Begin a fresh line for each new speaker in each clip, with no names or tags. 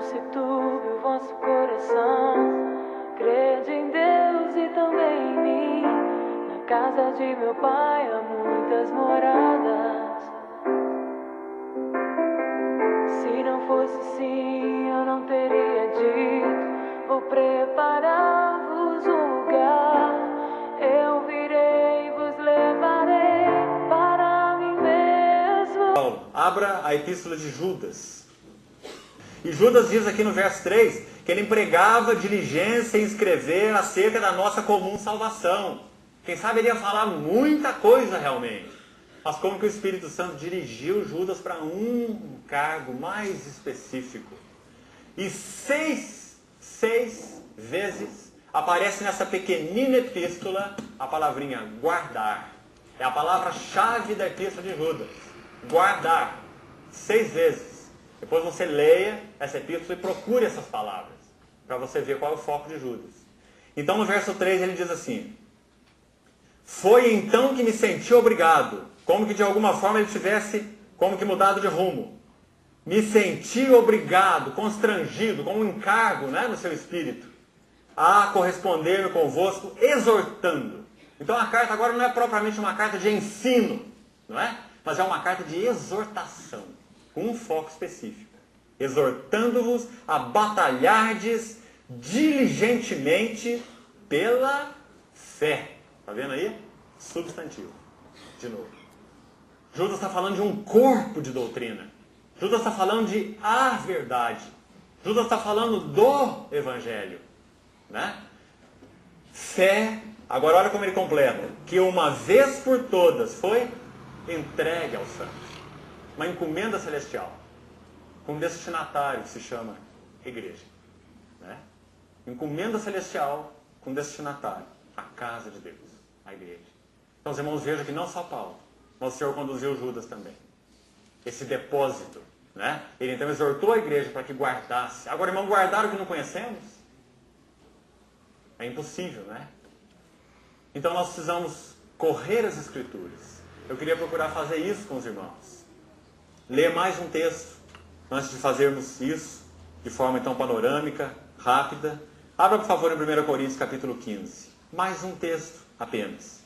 se turbe o vosso coração. Crede em Deus e também em mim. Na casa de meu pai há muitas moradas. Se não fosse assim, eu não teria dito: vou preparar-vos um lugar. Eu virei e vos levarei para mim mesmo.
Abra a epístola de Judas. E Judas diz aqui no verso 3 que ele empregava diligência em escrever acerca da nossa comum salvação. Quem sabe ele ia falar muita coisa realmente. Mas como que o Espírito Santo dirigiu Judas para um cargo mais específico. E seis vezes aparece nessa pequenina epístola a palavrinha guardar. É a palavra-chave da epístola de Judas. Guardar. 6 vezes. Depois você leia essa epístola e procure essas palavras, para você ver qual é o foco de Judas. Então no verso 3 ele diz assim: foi então que me senti obrigado, como que de alguma forma ele tivesse como que mudado de rumo. Me senti obrigado, constrangido, com um encargo, né, no seu espírito, a corresponder convosco, exortando. Então a carta agora não é propriamente uma carta de ensino, não é? Mas é uma carta de exortação, com um foco específico. Exortando-vos a batalhardes diligentemente pela fé. Está vendo aí? Substantivo. De novo. Judas está falando de um corpo de doutrina. Judas está falando de a verdade. Judas está falando do Evangelho. Né? Fé, agora olha como ele completa. Que uma vez por todas foi entregue aos santos. Uma encomenda celestial. Com destinatário que se chama igreja. Né? Encomenda celestial com destinatário. A casa de Deus. A igreja. Então os irmãos vejam que não só Paulo, mas o Senhor conduziu Judas também. Esse depósito. Né? Ele então exortou a igreja para que guardasse. Agora, irmão, guardar o que não conhecemos? É impossível, né? Então nós precisamos correr as Escrituras. Eu queria procurar fazer isso com os irmãos. Ler mais um texto antes de fazermos isso de forma então panorâmica, rápida. Abra por favor em 1 Coríntios capítulo 15. Mais um texto apenas.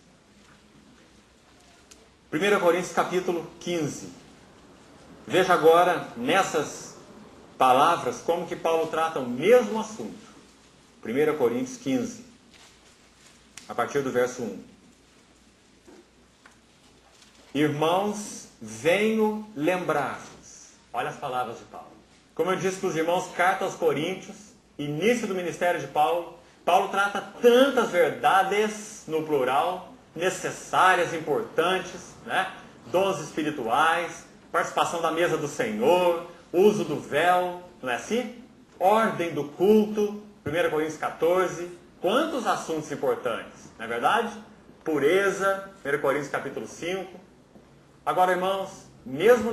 1 Coríntios capítulo 15. Veja agora nessas palavras como que Paulo trata o mesmo assunto. 1 Coríntios 15, a partir do verso 1. Irmãos, venho lembrar-vos. Olha as palavras de Paulo. Como eu disse para os irmãos, carta aos Coríntios, início do ministério de Paulo. Paulo trata tantas verdades, no plural, necessárias, importantes, né? Dons espirituais, participação da mesa do Senhor, uso do véu, não é assim? Ordem do culto, 1 Coríntios 14, quantos assuntos importantes, não é verdade? Pureza, 1 Coríntios capítulo 5. Agora, irmãos, mesmo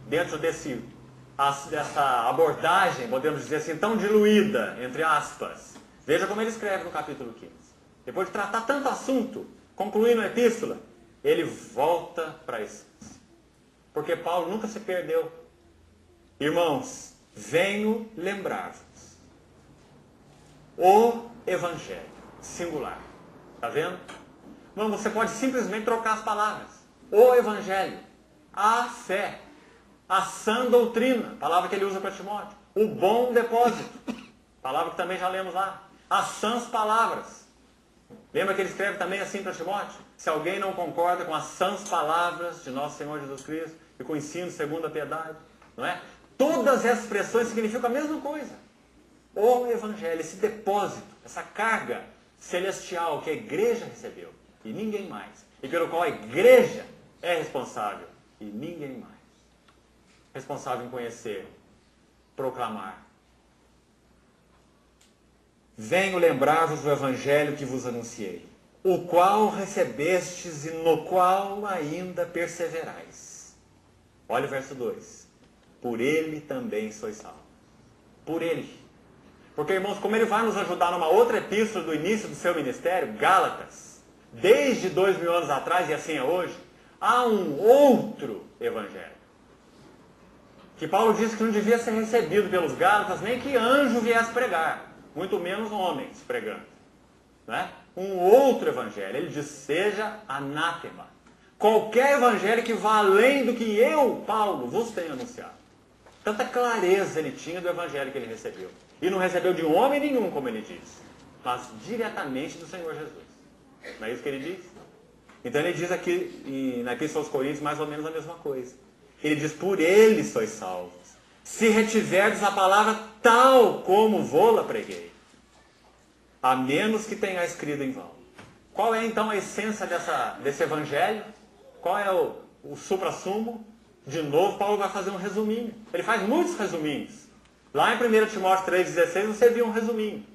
dentro dessa abordagem, podemos dizer assim, tão diluída, entre aspas, veja como ele escreve no capítulo 15. Depois de tratar tanto assunto, concluindo a epístola, ele volta para a essência. Porque Paulo nunca se perdeu. Irmãos, venho lembrar-vos. O Evangelho, singular. Está vendo? Não, você pode simplesmente trocar as palavras. O Evangelho, a fé, a sã doutrina, palavra que ele usa para Timóteo. O bom depósito, palavra que também já lemos lá. As sãs palavras. Lembra que ele escreve também assim para Timóteo? Se alguém não concorda com as sãs palavras de nosso Senhor Jesus Cristo e com o ensino segundo a piedade, não é? Todas essas expressões significam a mesma coisa. O Evangelho, esse depósito, essa carga celestial que a igreja recebeu, e ninguém mais, e pelo qual a igreja é responsável, e ninguém mais. Responsável em conhecer, proclamar. Venho lembrar-vos do Evangelho que vos anunciei, o qual recebestes e no qual ainda perseverais. Olha o verso 2. Por ele também sois salvos. Por ele. Porque, irmãos, como ele vai nos ajudar numa outra epístola do início do seu ministério, Gálatas, desde 2000 anos atrás, e assim é hoje, há um outro Evangelho. que Paulo disse que não devia ser recebido pelos Gálatas nem que anjo viesse pregar, muito menos homens pregando. Né? Um outro evangelho, ele diz, seja anátema. Qualquer evangelho que vá além do que eu, Paulo, vos tenho anunciado. Tanta clareza ele tinha do evangelho que ele recebeu. E não recebeu de homem nenhum, como ele diz, mas diretamente do Senhor Jesus. Não é isso que ele diz? Então ele diz aqui, na Epístola aos Coríntios, mais ou menos a mesma coisa. Ele diz, por ele sois salvos, se retiverdes a palavra tal como vô-la preguei, a menos que tenhais crido em vão. Qual é então a essência desse evangelho? Qual é o suprassumo? De novo, Paulo vai fazer um resuminho. Ele faz muitos resuminhos. Lá em 1 Timóteo 3,16 você viu um resuminho.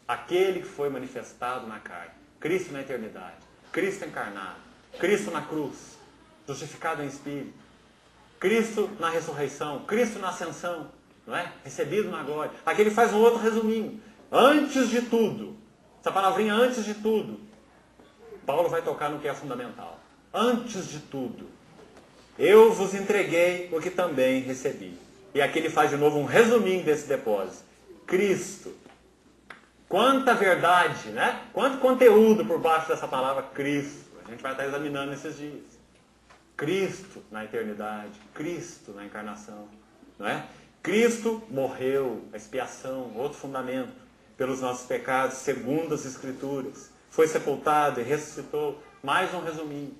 Aquele que foi manifestado na carne, Cristo na eternidade, Cristo encarnado, Cristo na cruz, justificado em espírito, Cristo na ressurreição, Cristo na ascensão, não é? Recebido na glória. Aqui ele faz um outro resuminho. Antes de tudo, essa palavrinha antes de tudo, Paulo vai tocar no que é fundamental. Antes de tudo, eu vos entreguei o que também recebi. E aqui ele faz de novo um resuminho desse depósito. Cristo. Quanta verdade, né? Quanto conteúdo por baixo dessa palavra Cristo. A gente vai estar examinando esses dias. Cristo na eternidade, Cristo na encarnação, não é? Cristo morreu, a expiação, outro fundamento, pelos nossos pecados, segundo as Escrituras. Foi sepultado e ressuscitou. Mais um resuminho.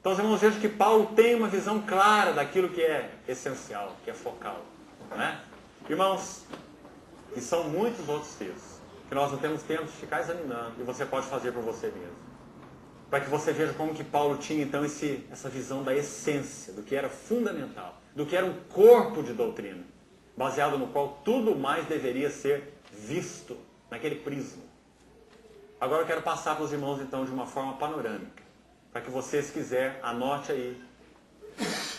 Então, os irmãos, vejam que Paulo tem uma visão clara daquilo que é essencial, que é focal. Não é? Irmãos, e são muitos outros textos, que nós não temos tempo de ficar examinando, e você pode fazer por você mesmo. Para que você veja como que Paulo tinha, então, essa visão da essência, do que era fundamental, do que era um corpo de doutrina, baseado no qual tudo mais deveria ser visto, naquele prisma. Agora eu quero passar para os irmãos, então, de uma forma panorâmica. Para que você, se quiser, anote aí,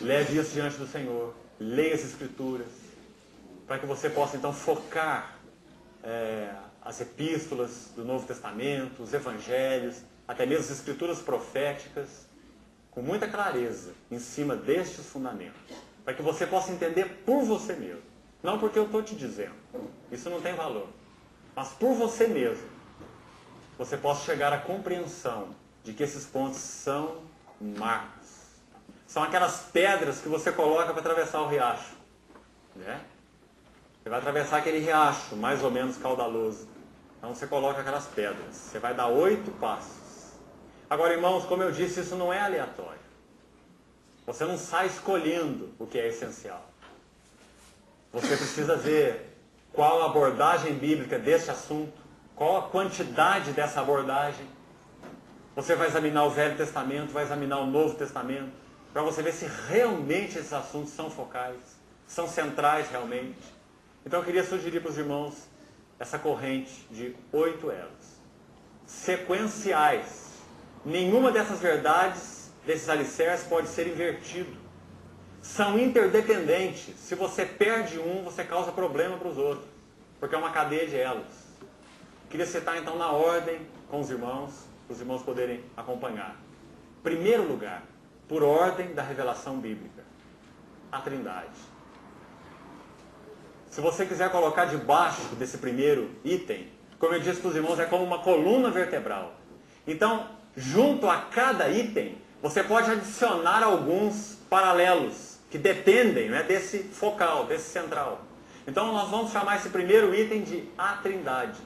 leve isso diante do Senhor, leia as Escrituras, para que você possa, então, focar as epístolas do Novo Testamento, os Evangelhos, até mesmo as Escrituras proféticas, com muita clareza, em cima destes fundamentos, para que você possa entender por você mesmo. Não porque eu estou te dizendo, isso não tem valor, mas por você mesmo, você possa chegar à compreensão de que esses pontos são marcos. São aquelas pedras que você coloca para atravessar o riacho. Né? Você vai atravessar aquele riacho, mais ou menos caudaloso. Então você coloca aquelas pedras. Você vai dar 8 passos. Agora, irmãos, como eu disse, isso não é aleatório. Você não sai escolhendo o que é essencial. Você precisa ver qual a abordagem bíblica desse assunto, qual a quantidade dessa abordagem. Você vai examinar o Velho Testamento, vai examinar o Novo Testamento, para você ver se realmente esses assuntos são focais, são centrais realmente. Então eu queria sugerir para os irmãos essa corrente de 8 elos, sequenciais. Nenhuma dessas verdades, desses alicerces, pode ser invertido. São interdependentes. Se você perde um, você causa problema para os outros, porque é uma cadeia de elos. Queria citar então na ordem com os irmãos, para os irmãos poderem acompanhar. Primeiro lugar, por ordem da revelação bíblica, a Trindade. Se você quiser colocar debaixo desse primeiro item, como eu disse para os irmãos, é como uma coluna vertebral. Então, junto a cada item, você pode adicionar alguns paralelos que dependem, né, desse focal, desse central. Então, nós vamos chamar esse primeiro item de a Trindade.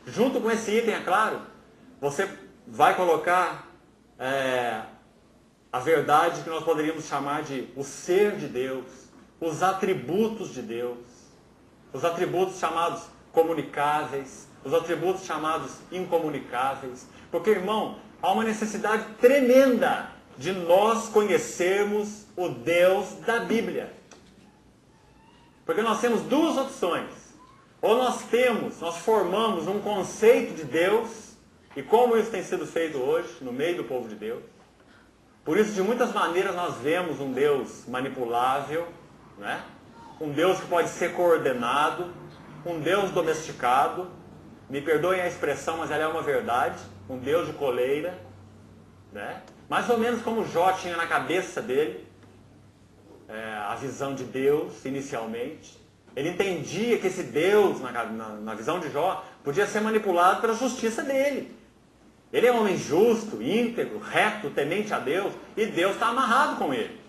Junto com esse item, é claro, você vai colocar a verdade que nós poderíamos chamar de o ser de Deus, os atributos de Deus, os atributos chamados comunicáveis, os atributos chamados incomunicáveis. Porque, irmão, há uma necessidade tremenda de nós conhecermos o Deus da Bíblia. Porque nós temos duas opções. Ou nós formamos um conceito de Deus, e como isso tem sido feito hoje, no meio do povo de Deus. Por isso, de muitas maneiras, nós vemos um Deus manipulável, né? Um Deus que pode ser coordenado, um Deus domesticado, me perdoem a expressão, mas ela é uma verdade, um Deus de coleira, né? Mais ou menos como Jó tinha na cabeça dele, a visão de Deus inicialmente. Ele entendia que esse Deus, na visão de Jó, podia ser manipulado pela justiça dele. Ele é um homem justo, íntegro, reto, temente a Deus, e Deus está amarrado com ele.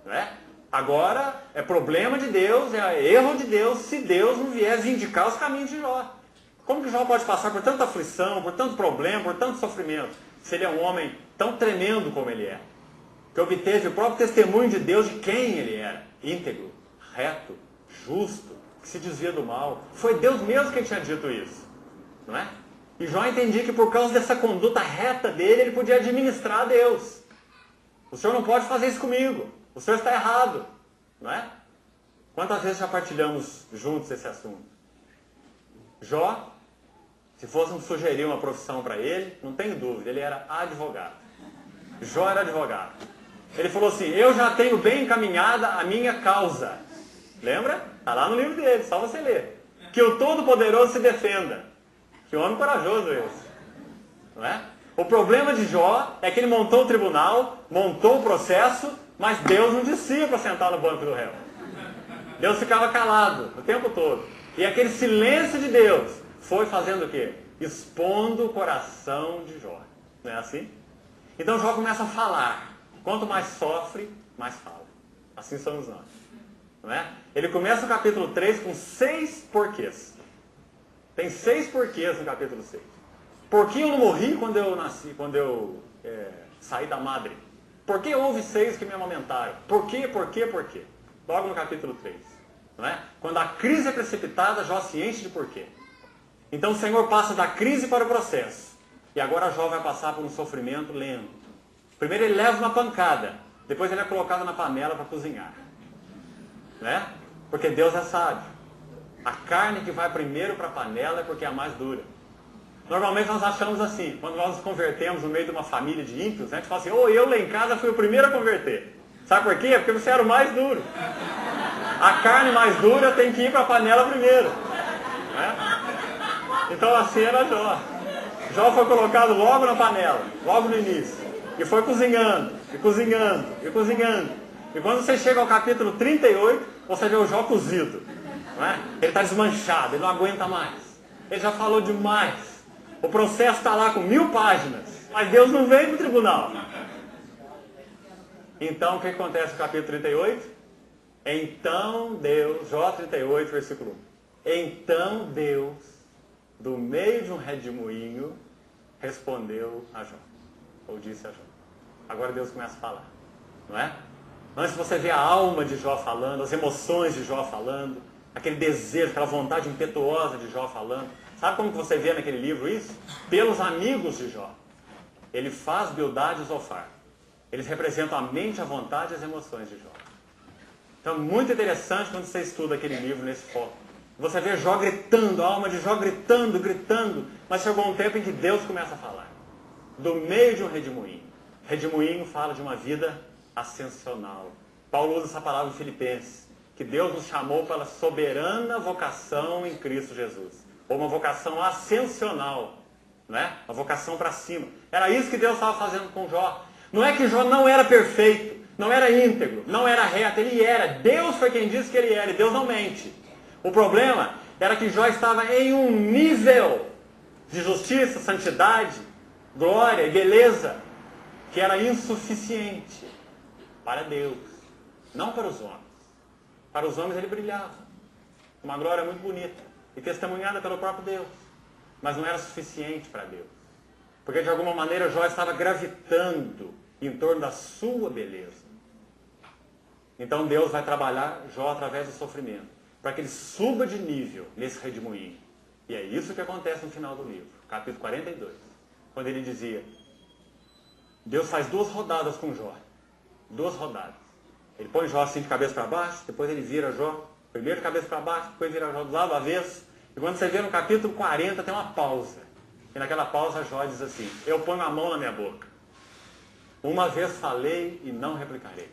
Não é? Agora, é problema de Deus, é erro de Deus, se Deus não vier vindicar os caminhos de Jó. Como que Jó pode passar por tanta aflição, por tanto problema, por tanto sofrimento, se ele é um homem tão tremendo como ele é? Que obteve o próprio testemunho de Deus de quem ele era. Íntegro, reto, justo, que se desvia do mal. Foi Deus mesmo quem tinha dito isso. Não é? E Jó entendia que por causa dessa conduta reta dele, ele podia administrar a Deus. O Senhor não pode fazer isso comigo. O Senhor está errado. Não é? Quantas vezes já partilhamos juntos esse assunto? Jó, se fôssemos sugerir uma profissão para ele, não tenho dúvida, ele era advogado. Jó era advogado. Ele falou assim, eu já tenho bem encaminhada a minha causa. Lembra? Está lá no livro dele, só você ler. Que o Todo-Poderoso se defenda. Que homem corajoso esse. Não é? O problema de Jó é que ele montou o tribunal, montou o processo, mas Deus não descia para sentar no banco do réu. Deus ficava calado o tempo todo. E aquele silêncio de Deus foi fazendo o quê? Expondo o coração de Jó. Não é assim? Então Jó começa a falar. Quanto mais sofre, mais fala. Assim somos nós. Não é? Ele começa o capítulo 3 com 6 porquês. Tem 6 porquês no capítulo 6. Por que eu não morri quando eu nasci, quando eu saí da madre? Por que houve 6 que me amamentaram? Por quê? Logo no capítulo 3. Não é? Quando a crise é precipitada, Jó se enche de porquê. Então o Senhor passa da crise para o processo. E agora Jó vai passar por um sofrimento lento. Primeiro ele leva uma pancada. Depois ele é colocado na panela para cozinhar. Né? Porque Deus é sábio. A carne que vai primeiro para a panela é porque é a mais dura. Normalmente nós achamos assim, quando nós nos convertemos no meio de uma família de ímpios, a gente fala assim, eu lá em casa fui o primeiro a converter. Sabe por quê? Porque você era o mais duro. A carne mais dura tem que ir para a panela primeiro. Né? Então assim era Jó. Jó foi colocado logo na panela, logo no início. E foi cozinhando, e cozinhando, e cozinhando. E quando você chega ao capítulo 38, você vê o Jó cozido. Não é? Ele está desmanchado, ele não aguenta mais. Ele já falou demais. O processo está lá com 1000 páginas. Mas Deus não veio para o tribunal. Então o que acontece no capítulo 38? Então Deus, Jó 38, versículo 1. Então Deus, do meio de um redemoinho, respondeu a Jó. Ou disse a Jó. Agora Deus começa a falar. Não é? Antes você vê a alma de Jó falando, as emoções de Jó falando, aquele desejo, aquela vontade impetuosa de Jó falando. Sabe como que você vê naquele livro isso? Pelos amigos de Jó. Ele faz Bildade e Zofar. Eles representam a mente, a vontade e as emoções de Jó. Então é muito interessante quando você estuda aquele livro nesse foco. Você vê Jó gritando, a alma de Jó gritando, gritando, mas chegou um tempo em que Deus começa a falar. Do meio de um redemoinho. Redemoinho fala de uma vida ascensional. Paulo usa essa palavra em Filipenses, que Deus nos chamou pela soberana vocação em Cristo Jesus. Ou uma vocação ascensional, né? Uma vocação para cima. Era isso que Deus estava fazendo com Jó. Não é que Jó não era perfeito, não era íntegro, não era reto, ele era. Deus foi quem disse que ele era, e Deus não mente. O problema era que Jó estava em um nível de justiça, santidade, glória e beleza que era insuficiente para Deus, não para os homens. Para os homens ele brilhava, uma glória muito bonita e testemunhada pelo próprio Deus, mas não era suficiente para Deus, porque de alguma maneira Jó estava gravitando em torno da sua beleza. Então Deus vai trabalhar Jó através do sofrimento, para que ele suba de nível nesse redemoinho. E é isso que acontece no final do livro, capítulo 42, quando ele dizia, Deus faz 2 rodadas com Jó, 2 rodadas. Ele põe Jó assim de cabeça para baixo, depois ele vira Jó, primeiro de cabeça para baixo, depois vira Jó do lado avesso. E quando você vê no capítulo 40 tem uma pausa. E naquela pausa Jó diz assim, eu ponho a mão na minha boca. Uma vez falei e não replicarei.